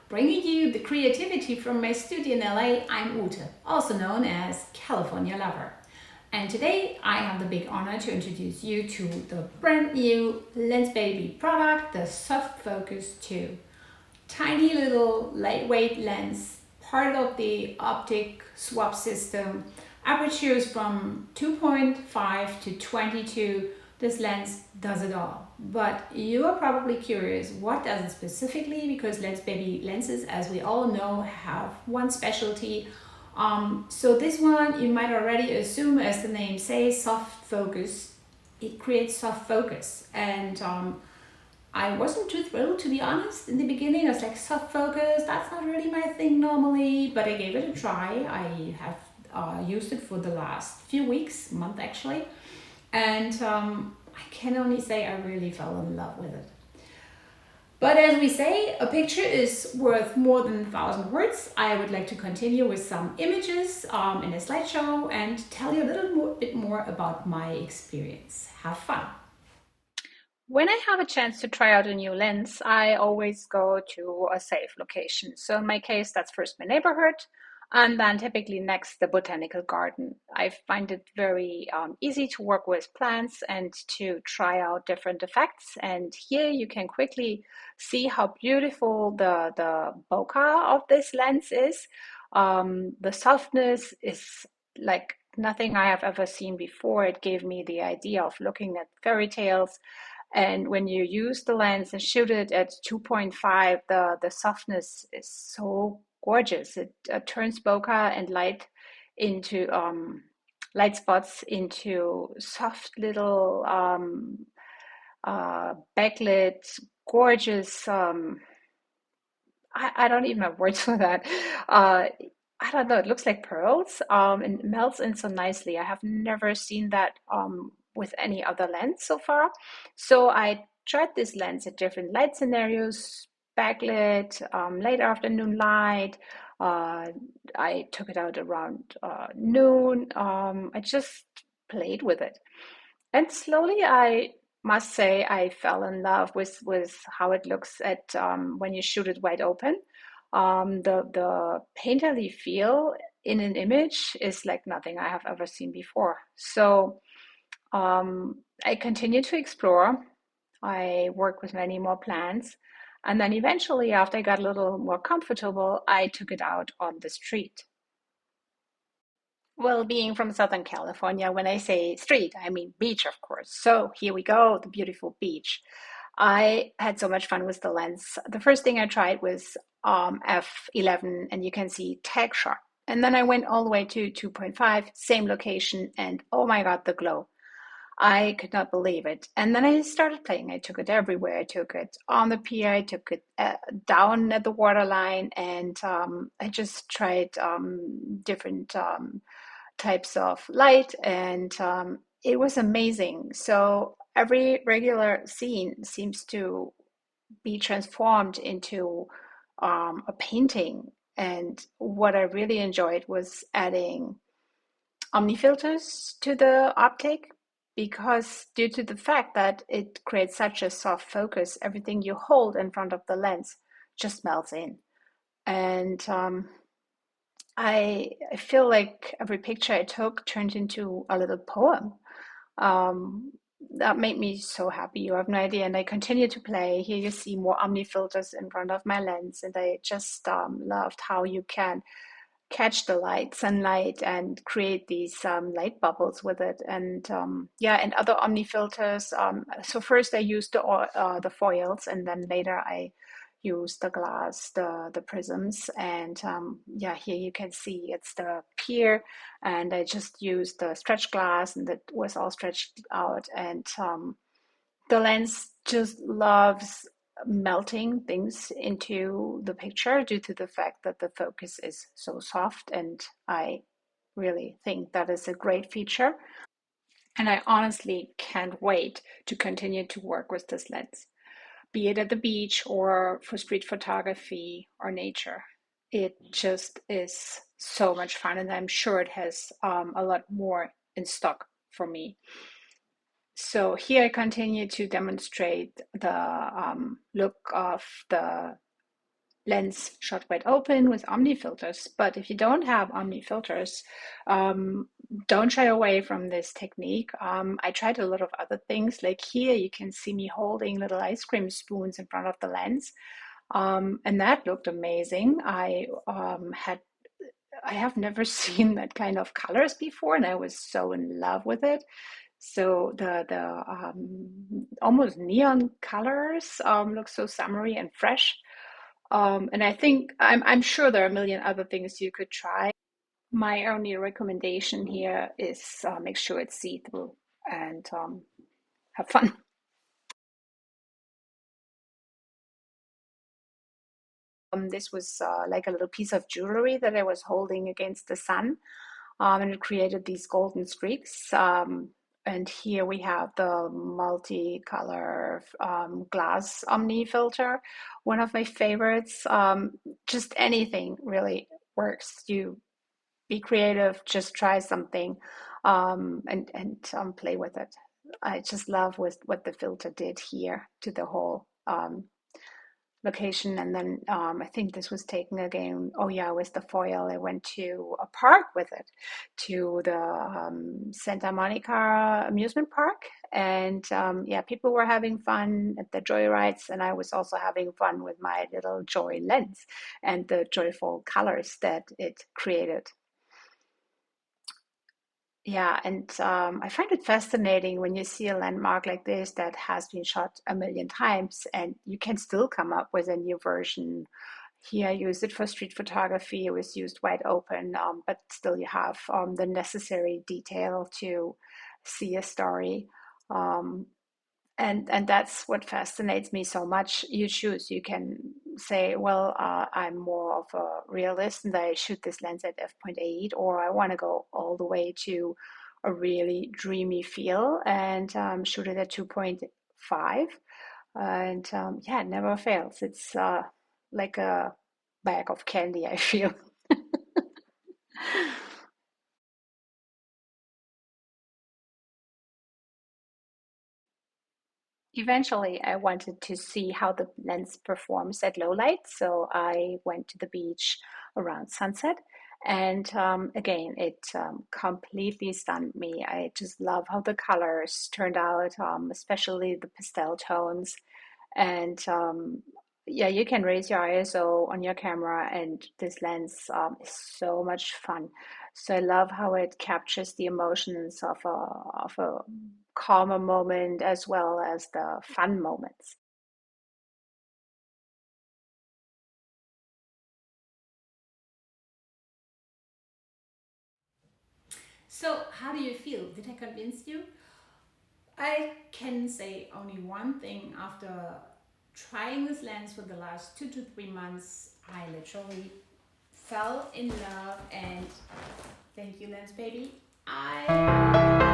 Bringing you the creativity from my studio in LA, I'm Ute, also known as California Lover. And today I have the big honor to introduce you to the brand new Lensbaby product, the Soft Focus 2. Tiny little lightweight lens, part of the optic swap system. Apertures from 2.5 to 22. This lens does it all. But you are probably curious, what does it specifically? Because Lensbaby lenses, as we all know, have one specialty. So this one you might already assume, as the name says, soft focus. It creates soft focus, and I wasn't too thrilled, to be honest. In the beginning, I was like, soft focus, that's not really my thing normally, but I gave it a try. I have used it for the last few weeks, month actually, and I can only say I really fell in love with it. But as we say, a picture is worth more than 1,000 words. I would like to continue with some images in a slideshow and tell you a bit more about my experience. Have fun. When I have a chance to try out a new lens, I always go to a safe location. So in my case, that's first my neighborhood, and then typically next the Botanical Garden. I find it very easy to work with plants and to try out different effects. And here you can quickly see how beautiful the bokeh of this lens is. The softness is like nothing I have ever seen before. It gave me the idea of looking at fairy tales, and when you use the lens and shoot it at 2.5, the softness is so gorgeous. It turns bokeh and light spots into soft little backlit, gorgeous. I don't even have words for that. I don't know. It looks like pearls, and melts in so nicely. I have never seen that with any other lens so far. So I tried this lens at different light scenarios, backlit, late afternoon light. Uh, I took it out around noon. I just played with it. And slowly, I must say, I fell in love with how it looks at when you shoot it wide open. The painterly feel in an image is like nothing I have ever seen before. So I continue to explore. I work with many more plants. And then eventually, after I got a little more comfortable, I took it out on the street. Well, being from Southern California, when I say street, I mean beach, of course. So here we go, the beautiful beach. I had so much fun with the lens. The first thing I tried was f11, and you can see tag sharp. And then I went all the way to 2.5, same location, and oh my God, the glow. I could not believe it. And then I started playing. I took it everywhere. I took it on the pier. I took it down at the waterline, and I just tried different types of light, and it was amazing. So every regular scene seems to be transformed into a painting. And what I really enjoyed was adding omnifilters to the optic, because due to the fact that it creates such a soft focus, everything you hold in front of the lens just melts in. And I feel like every picture I took turned into a little poem. Um, that made me so happy. You have no idea. And I continue to play. Here you see more Omni filters in front of my lens. And I just loved how you can catch the light, sunlight, and create these light bubbles with it. And yeah, and other Omni filters. So first I used the foils, and then later I use the glass, the prisms, and yeah, here you can see it's the pier, and I just used the stretch glass, and that was all stretched out, and the lens just loves melting things into the picture due to the fact that the focus is so soft, and I really think that is a great feature, and I honestly can't wait to continue to work with this lens, be it at the beach or for street photography or nature. It just is so much fun, and I'm sure it has a lot more in stock for me. So here I continue to demonstrate the look of the lens shot wide open with omni filters. But if you don't have omni filters, don't shy away from this technique. I tried a lot of other things. Like here, you can see me holding little ice cream spoons in front of the lens, and that looked amazing. I have never seen that kind of colors before, and I was so in love with it. So the almost neon colors look so summery and fresh. And I think I'm sure there are a million other things you could try. My only recommendation here is make sure it's see-through and have fun. This was like a little piece of jewelry that I was holding against the sun, and it created these golden streaks. And here we have the multicolor glass omni filter, one of my favorites. Just anything really works. You be creative, just try something, and play with it. I just love what the filter did here to the whole location. And then I think this was taken again. Oh yeah, with the foil. I went to a park with it, to the Santa Monica amusement park, and yeah, people were having fun at the joy rides, and I was also having fun with my little joy lens and the joyful colors that it created. Yeah, and I find it fascinating when you see a landmark like this that has been shot a million times and you can still come up with a new version. Here, I used it for street photography. It was used wide open, but still, you have the necessary detail to see a story. Um, and that's what fascinates me so much. You choose. You can say, well, I'm more of a realist and I shoot this lens at f.8, or I want to go all the way to a really dreamy feel and shoot it at 2.5. And yeah, it never fails. It's like a bag of candy, I feel. Eventually, I wanted to see how the lens performs at low light, so I went to the beach around sunset. And again, it completely stunned me. I just love how the colors turned out, especially the pastel tones. And yeah, you can raise your ISO on your camera, and this lens is so much fun. So I love how it captures the emotions of a calmer moment as well as the fun moments. So, how do you feel? Did I convince you? I can say only one thing after trying this lens for the last 2 to 3 months. I literally fell in love, and thank you, Lensbaby. I